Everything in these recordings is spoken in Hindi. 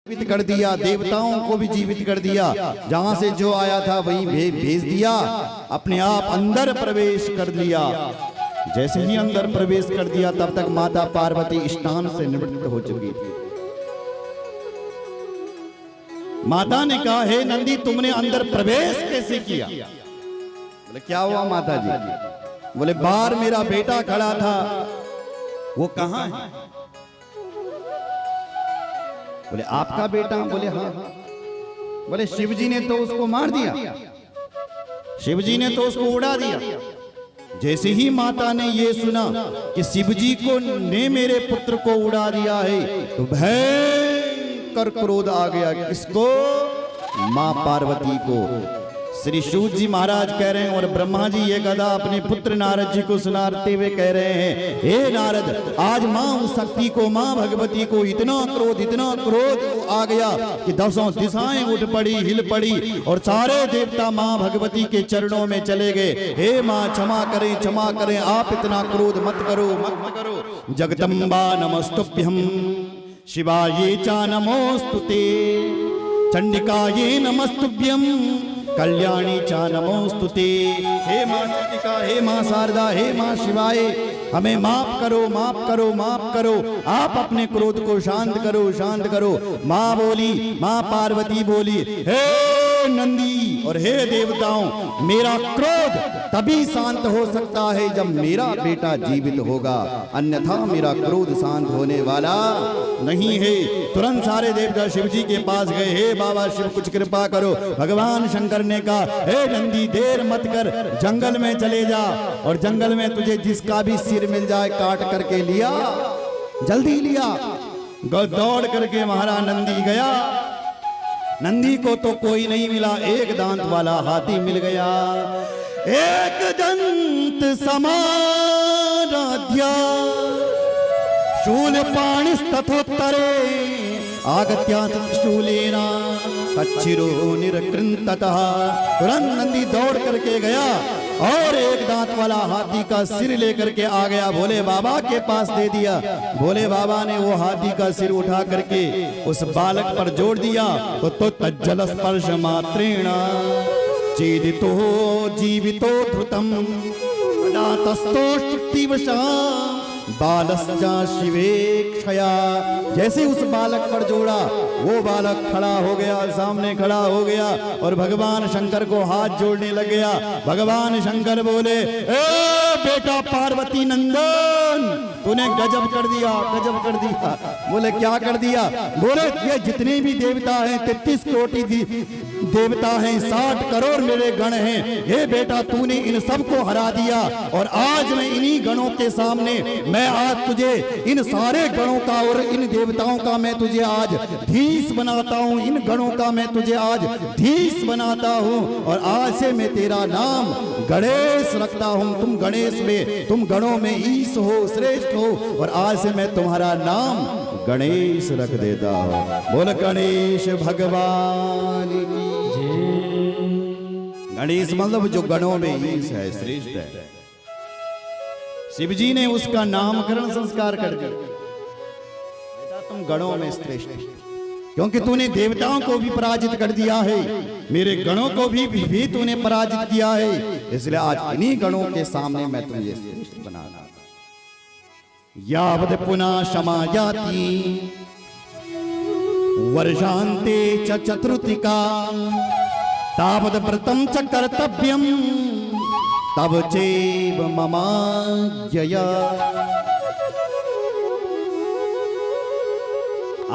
जीवित कर दिया, देवताओं को भी जीवित कर दिया। जहां से जो आया था वहीं भेज दिया, अपने आप अंदर प्रवेश कर लिया। जैसे ही अंदर प्रवेश कर दिया तब तक माता पार्वती स्नान से निवृत्त हो चुकी थी। माता ने कहा, हे नंदी, तुमने अंदर प्रवेश कैसे किया? बोले, क्या हुआ माता जी? बोले, बाहर मेरा बेटा खड़ा था, वो कहां है? बोले, आपका बेटा? बोले, हाँ। बोले, शिवजी ने तो उसको मार दिया, शिवजी ने तो उसको उड़ा दिया। जैसे ही माता ने ये सुना कि शिवजी को ने मेरे पुत्र को उड़ा दिया है, तो भयंकर क्रोध आ गया। किसको? मां पार्वती को। श्री सूत जी महाराज कह रहे हैं, और ब्रह्मा जी ये कथा अपने पुत्र नारद जी को सुनाते हुए कह रहे हैं, हे नारद, आज मां शक्ति को, मां भगवती को इतना क्रोध आ गया कि 10 दिशाएं उठ पड़ी, हिल पड़ी, और सारे देवता मां भगवती के चरणों में चले गए। हे मां, क्षमा करें, आप इतना क्रोध मत करो। जगदम्बा नमस्तुभ्यं, शिवाये च नमोस्तुते, चंडिकाये नमस्तुभ्यं, कल्याणी चा नमोस्तुते। हे मां चंडिका, हे मां शारदा, हे मां शिवाय, हमें माफ करो। आप अपने क्रोध को शांत करो। मां बोली, मां पार्वती बोली, हे नंदी और हे देवताओं, मेरा क्रोध तभी शांत हो सकता है जब मेरा बेटा जीवित होगा, अन्यथा मेरा क्रोध शांत होने वाला नहीं है। तुरंत सारे देवता शिव जी के पास गए, हे बाबा शिव, कुछ कृपा करो। भगवान शंकर ने कहा, हे नंदी, देर मत कर, जंगल में चले जा, और जंगल में तुझे जिसका भी सिर मिल जाए काट करके लिया, जल्दी लिया। दौड़ करके महाराज नंदी गया। नंदी को तो कोई नहीं मिला, एक दांत वाला हाथी मिल गया। एक दंत समाराध्या शूलपाणिस्तथोत्तरे आगत्या शूलेना कच्छिरो निरकृन्ततः। तुरंत नंदी दौड़ करके गया और एक दांत वाला हाथी का सिर लेकर के आ गया, भोले बाबा के पास दे दिया। भोले बाबा ने वो हाथी का सिर उठा करके उस बालक पर जोड़ दिया। तो तज्जल स्पर्श मात्रेण चेदितो जीवितो धृतम अनातस्तोष्टिवशा बालस्जा शिवेक्षया। जैसे उस बालक पर जोड़ा, वो बालक खड़ा हो गया, सामने खड़ा हो गया और भगवान शंकर को हाथ जोड़ने लग गया। भगवान शंकर बोले, ए बेटा पार्वती नंदन, तूने गजब कर दिया। बोले, क्या कर दिया? बोले, ये जितने भी देवता हैं, 33 कोटि देवता हैं, 60 करोड़ मेरे गण हैं। हे बेटा, तूने इन सबको हरा दिया, और आज मैं इन्हीं गणों के सामने, मैं आज तुझे इन सारे गणों का और इन देवताओं का मैं तुझे आज धीस बनाता हूँ। इन गणों का मैं तुझे आज धीस बनाता हूँ, और आज से मैं तेरा नाम गणेश रखता हूँ। तुम गणेश में, तुम गणों में ईश हो, श्रेष्ठ हो, और आज से मैं तुम्हारा नाम गणेश रख देता हूँ। बोल गणेश भगवान की जय। गणेश मतलब जो गणों में ईश है, श्रेष्ठ है। शिवजी ने उसका नामकरण संस्कार कर दिया। बेटा, तुम गणों में श्रेष्ठ, क्योंकि तूने देवताओं को भी पराजित कर दिया है, मेरे गणों को भी तूने पराजित किया है, इसलिए आज इन्हीं गणों के सामने मैं तुझे श्रेष्ठ बना रहा। यावद पुनः क्षमा जाति वर्षांते च चतुर्थिका तावद व्रतम च कर्तव्यम तब चैव ममाज्ञया।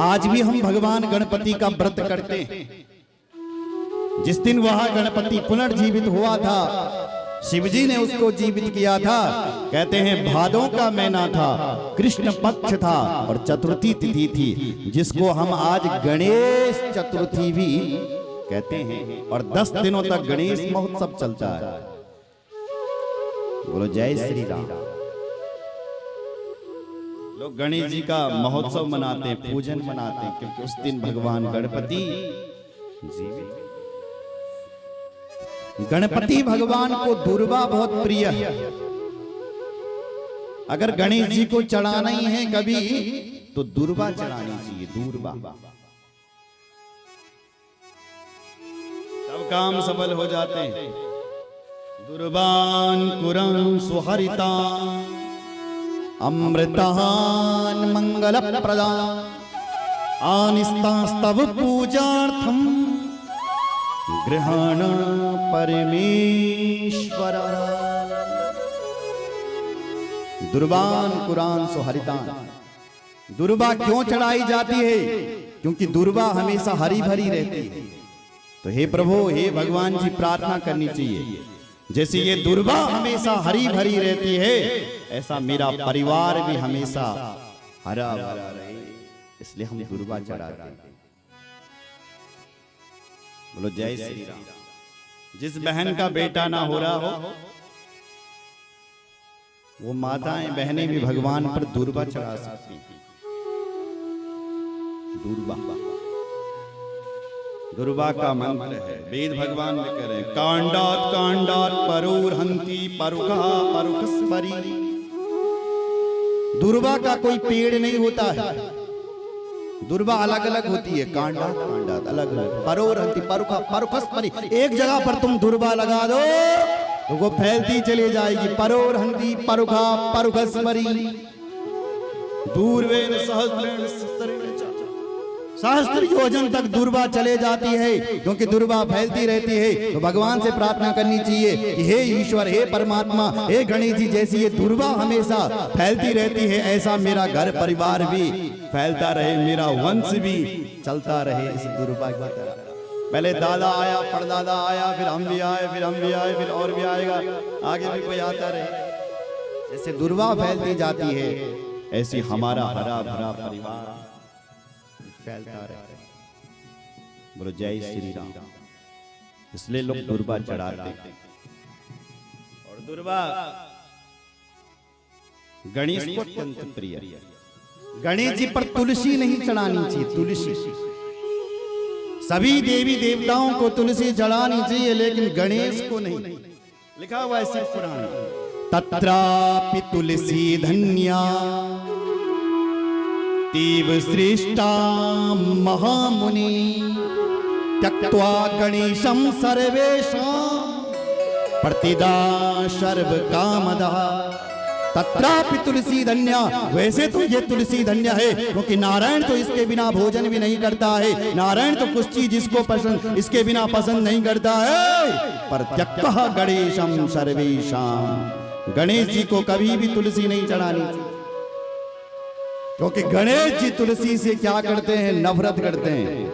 आज भी हम भगवान गणपति का व्रत करते हैं। जिस दिन वह गणपति पुनर्जीवित हुआ था, शिवजी ने उसको जीवित किया था। कहते हैं भादों का महीना था, कृष्ण पक्ष था, और चतुर्थी तिथि थी, जिसको हम आज गणेश चतुर्थी भी कहते हैं। और 10 दिनों तक गणेश महोत्सव चलता है। बोलो जय श्री राम। लोग गणेश जी का महोत्सव मनाते हैं, पूजन मनाते हैं, क्योंकि उस दिन भगवान गणपति जीवित। गणपति भगवान को दूर्वा बहुत प्रिय है। अगर गणेश जी को चढ़ाना ही है कभी, तो दूर्वा चढ़ानी चाहिए। दूर्वा काम सफल हो जाते हैं। दुर्बान कुरं सुहरिता अमृतान मंगल प्रदान आनिस्तास्तव पूजार्थम गृहाण परमेश्वर। दुर्बान कुरान सुहरितान, दुर्बा क्यों चढ़ाई जाती है? क्योंकि दुर्बा हमेशा हरी भरी रहती है। तो हे प्रभु, हे भगवान जी, प्रार्थना करनी चाहिए जैसे ये दुर्बा हमेशा हरी भरी रहती है, ऐसा मेरा परिवार भी हमेशा हरा भरा रहे, इसलिए हम दुर्बा चढ़ाते हैं। बोलो जय श्री राम। जिस बहन का बेटा ना हो रहा हो, वो माताएं बहनें भी भगवान पर दुर्बा चढ़ा सकती हैं। दुर्बा, दुर्बा का मंत्र है, वेद भगवान ने कह रहे हैं, कांडात कांडात परोरहंति परुखा परुखस्परी। दुर्बा का कोई पेड़ नहीं होता है, दुर्बा अलग अलग होती है, कांडात कांडात अलग अलग, परोरहंति परुखा परुखस्परी। एक जगह पर तुम दुर्बा लगा दो तो वो फैलती चली जाएगी। परोरहंति परुखा परुखस्परी दूरवेन सहस्रेण सहस्त्र योजन तक दुर्बा चले जाती है, क्योंकि दुर्बा फैलती रहती है। तो भगवान से प्रार्थना करनी चाहिए कि हे ईश्वर, हे परमात्मा, हे गणेश जी, जैसी ये दुर्बा हमेशा फैलती रहती है, ऐसा मेरा घर परिवार भी फैलता रहे, मेरा वंश भी चलता रहे इस दुर्बा की तरह। पहले दादा आया, परदादा आया, फिर हम भी आए, फिर हम भी आए, फिर और भी आएगा, आगे भी कोई आता रहे। जैसे दुर्बा फैलती जाती है, ऐसी हमारा हरा भरा परिवार फैलता रहे। बोलो जय श्री राम। इसलिए लोग दुर्बा चढ़ाते हैं। और दुर्बा गणेश को अत्यंत प्रिय। गणेश जी पर तुलसी नहीं चढ़ानी चाहिए, तुलसी। सभी देवी देवताओं को तुलसी चढ़ानी चाहिए, लेकिन गणेश को नहीं। लिखा हुआ है शिव पुराण, तत्रापि तुलसी धन्या तीव श्रेष्ठा महामुनि त्यक्त्वा गणेशं सर्वेषां प्रतिदा सर्व कामदा। तत्रापि तुलसी धन्या, वैसे तो ये तुलसी धन्य है, क्योंकि नारायण तो इसके बिना भोजन भी नहीं करता है। नारायण तो कुछ चीज इसको पसंद, इसके बिना पसंद नहीं करता है। पर त्यक्त्वा गणेशं सर्वेषां, गणेश जी को कभी भी तुलसी नहीं चढ़ानी, क्योंकि गणेश जी तुलसी से क्या करते हैं? नफरत करते हैं।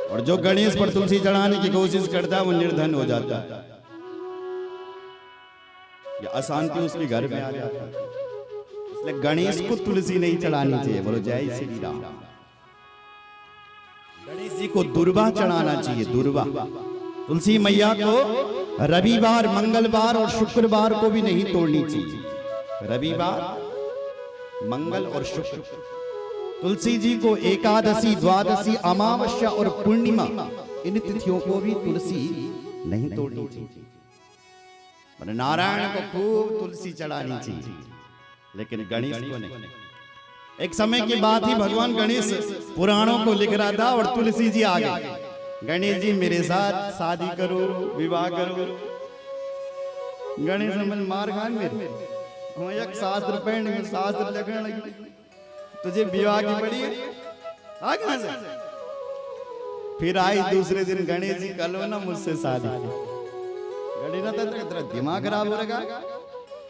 और जो गणेश पर तुलसी चढ़ाने की कोशिश करता है वो निर्धन हो जाता है, या अशांति उसके घर में आ जाती है। इसलिए गणेश को तुलसी नहीं चढ़ानी चाहिए। बोलो जय श्री राम। गणेश जी को दुर्बा चढ़ाना चाहिए, दुर्बा। तुलसी मैया को रविवार, मंगलवार और शुक्रवार को भी नहीं तोड़नी चाहिए। रविवार, मंगल और शुक्र। तुलसी जी को एकादशी, द्वादशी, अमावस्या और पूर्णिमा, इन तिथियों को भी तुलसी नहीं तोड़नी चाहिए। नारायण को खूब तुलसी चढ़ानी चाहिए, लेकिन गणेश को नहीं। एक समय की बात ही, भगवान गणेश पुराणों को लिख रहा था और तुलसी जी आ गए। गणेश जी मेरे साथ शादी करो, विवाह करो। गणेश मन मार खान मेरे, हम एक शास्त्र पढ़ने में शास्त्र लगने लगे, तुझे विवाह की पड़ी आ कहां से? फिर आई दूसरे दिन, गणेश जी कल ना मुझसे शादी। गणेश तेरा दिमाग खराब हो रहा,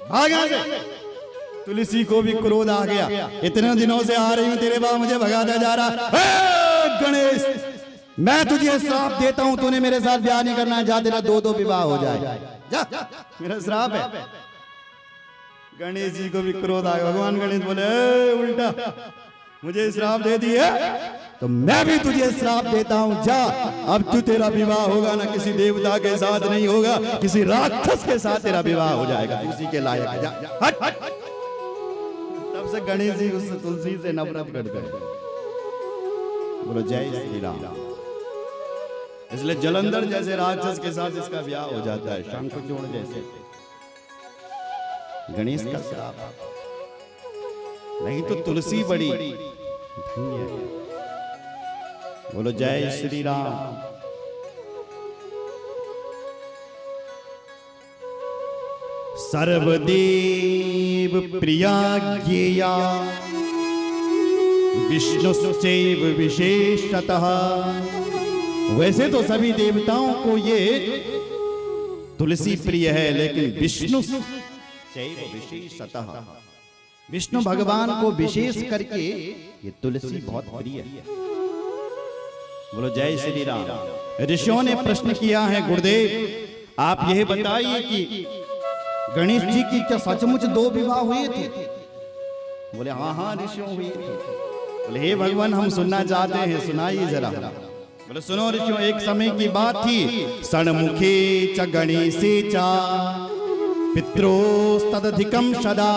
भाग से। तुलसी को भी क्रोध आ गया, इतने दिनों से आ रही हूं, तेरे बाप मुझे भगाता जा रहा। गणेश, मैं तुझे श्राप देता हूं, तूने मेरे साथ ब्याह नहीं करना है, जा, तेरा दो विवाह हो जाए, जा, मेरा श्राप है। गणेश जी को भी क्रोध आ गया। भगवान गणेश बोले, उल्टा मुझे श्राप दे दिए तो मैं भी तुझे श्राप देता हूं, जा, अब तू, तेरा विवाह होगा ना किसी देवता के साथ नहीं होगा, किसी राक्षस के साथ तेरा विवाह हो जाएगा, तुलसी के लायक, जा, हट, हट। तब से गणेश जी उस तुलसी से नफरत करते हैं। बोलो जय श्री राम। इसलिए जलंधर जैसे राक्षस के साथ इसका ब्याह हो जाता है, शंखचूड़ जैसे। गणेश का श्राप, नहीं तो तुलसी बड़ी धन्य है। बोलो जय श्री राम। सर्वदेव प्रिया ज्ञेया विष्णुश्चैव विशेषतः। वैसे तो सभी देवताओं को ये तुलसी प्रिय है, लेकिन विष्णु चैव विशेषतः, विष्णु भगवान को विशेष करके ये तुलसी बहुत प्रिय है। बोलो जय श्री राम। ऋषियों ने प्रश्न किया है, गुरुदेव आप यह बताइए कि गणेश जी की क्या सचमुच 2 विवाह हुए थे? बोले हाँ ऋषियों हुए थे। बोले हे भगवान हम सुनना चाहते हैं, सुनाइए जरा। बोले सुनो ऋषियों, एक समय की बात थी, षण्मुखे च गणेशे च पित्रोस्तदधिकं सदा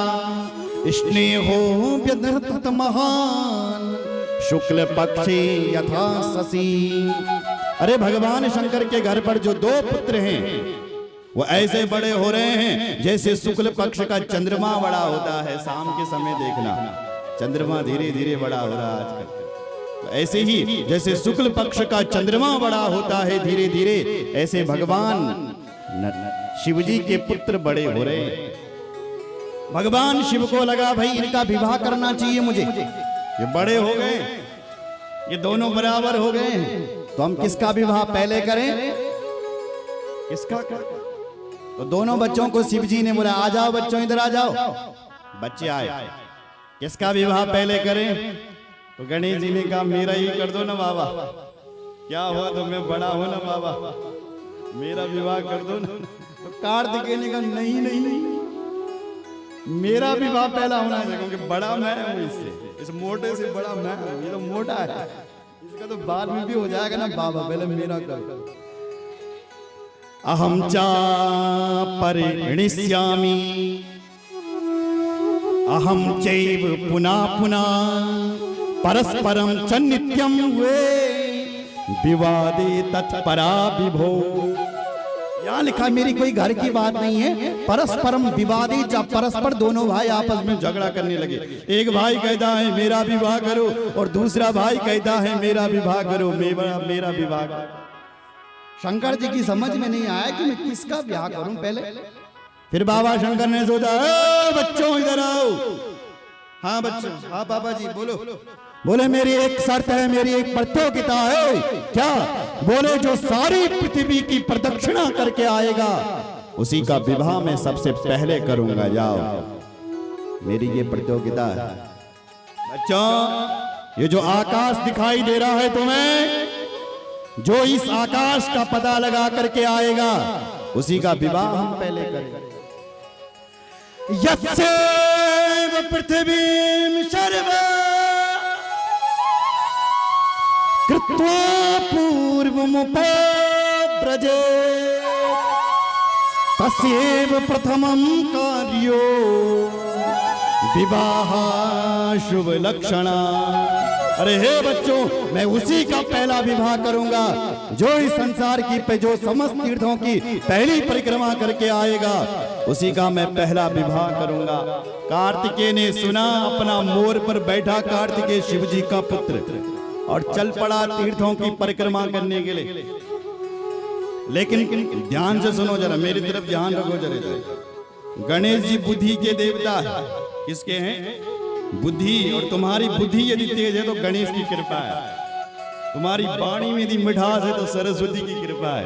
स्नेहो व्यधत महान शुक्ल पक्षे यथा शशि। अरे भगवान शंकर के घर पर जो 2 पुत्र हैं वो ऐसे बड़े हो रहे हैं जैसे शुक्ल पक्ष का चंद्रमा बड़ा होता है। शाम के समय देखना चंद्रमा धीरे धीरे बड़ा हो रहा है आजकल। तो ऐसे ही जैसे शुक्ल पक्ष का चंद्रमा बड़ा होता है धीरे धीरे, ऐसे भगवान शिव जी के पुत्र बड़े हो रहे हैं। भगवान शिव को लगा भाई इनका विवाह करना चाहिए मुझे, ये बड़े हो गए, ये दोनों बराबर हो गए हैं, तो हम किसका विवाह पहले करें? किसका? तो दोनों बच्चों को शिव जी ने बोला आ जाओ बच्चों इधर आ जाओ। बच्चे आए, किसका विवाह पहले करें? तो गणेश जी ने कहा मेरा ही कर दो ना बाबा, क्या हुआ तो मैं बड़ा हूं ना बाबा, मेरा विवाह कर दो ना। तो कार्तिकेय ने कहा नहीं मेरा विवाह पहला होना चाहिए, क्योंकि बड़ा मैं हूं इससे, इस मोटे से बड़ा मैं हूं, ये तो मोटा है, इसका तो बाद में भी हो जाएगा ना बाबा, पहले मेरा करो। अहम चा परिणिष्यामि अहम चैव पुनः पुनः परस्परम च नित्यम वे विवादे तत्परा विभो। यहाँ लिखा मेरी कोई घर की बात नहीं है, परस्परम विवादी, जब परस्पर दोनों भाई आपस में झगड़ा करने लगे। एक भाई कहता है मेरा विवाह करो और दूसरा भाई कहता है मेरा विवाह करो, मेरा विवाह करो। शंकर जी की समझ में नहीं आया कि मैं किसका विवाह करूं पहले। फिर बाबा शंकर ने सोचा बच्चों इधर आओ। हाँ बच्चों, हाँ पापा जी बोलो। बोले मेरी एक शर्त है, मेरी एक प्रतियोगिता है। क्या? बोले जो सारी पृथ्वी की प्रदक्षिणा करके आएगा उसी का विवाह मैं सबसे पहले करूंगा। जाओ, मेरी ये प्रतियोगिता है। बच्चों ये जो आकाश दिखाई दे रहा है तुम्हें, जो इस आकाश का पता लगा करके आएगा उसी का विवाह हम पहले करेंगे। यस्यैव पृथ्वीं सर्वा कृत्वा पूर्वमुपव्रजेत् तस्यैव प्रथमं कार्यो विवाह शुभ लक्षणा। अरे हे बच्चों, मैं उसी का पहला विवाह करूंगा जो इस संसार की पे जो समस्त तीर्थों की पहली परिक्रमा करके आएगा उसी का मैं पहला विवाह करूंगा। कार्तिकेय ने सुना, अपना मोर पर बैठा कार्तिकेय शिव जी का पुत्र, और चल पड़ा तीर्थों की परिक्रमा करने के लिए। लेकिन ध्यान से सुनो जरा, मेरी तरफ ध्यान रखो जरा। गणेश जी बुद्धि के देवता है। किसके हैं? बुद्धि। और तुम्हारी बुद्धि यदि तेज है तो गणेश की कृपा है, तुम्हारी वाणी में यदि मिठास है तो सरस्वती की कृपा है।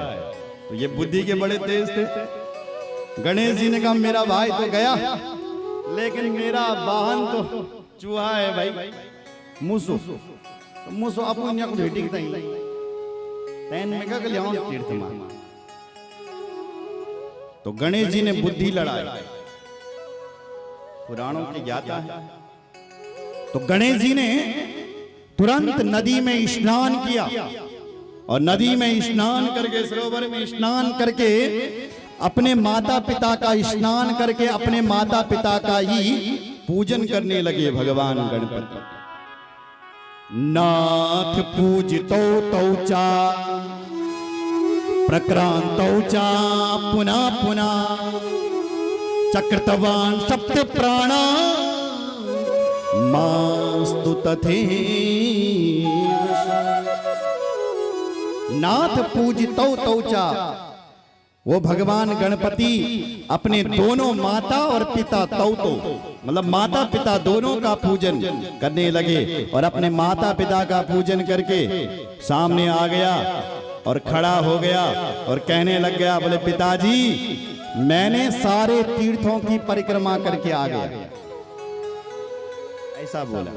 तो ये बुद्धि के बड़े तेज थे। गणेश जी ने कहा मेरा भाई तो गया, लेकिन मेरा वाहन तो चूहा है भाई, मूसो। तो मूसो अपन यहाँ को भेटी तैन में क्या लियाऊं तीर्थ में। तो गणेश जी ने बुद्धि लड़ाई, पुराणों की ज्ञाता है। तो गणेश जी ने तुरंत नदी में स्नान किया, और नदी में स्नान करके, सरोवर में स्नान करके, अपने माता पिता का स्नान करके अपने माता पिता का ही पूजन करने लगे भगवान गणपति। नाथ पूजितो तौचा प्रक्रांतौ चा पुनः पुनः चक्रतवान सप्त प्राणा मास्तु तथैव। नाथ पूजितो तौचा, वो भगवान गणपति अपने दोनों माता और पिता तो मतलब माता पिता दोनों का पूजन करने लगे और अपने माता पिता का पूजन करके सामने आ गया और खड़ा हो गया और कहने लग गया, बोले पिताजी मैंने सारे तीर्थों की परिक्रमा करके आ गया, ऐसा बोला।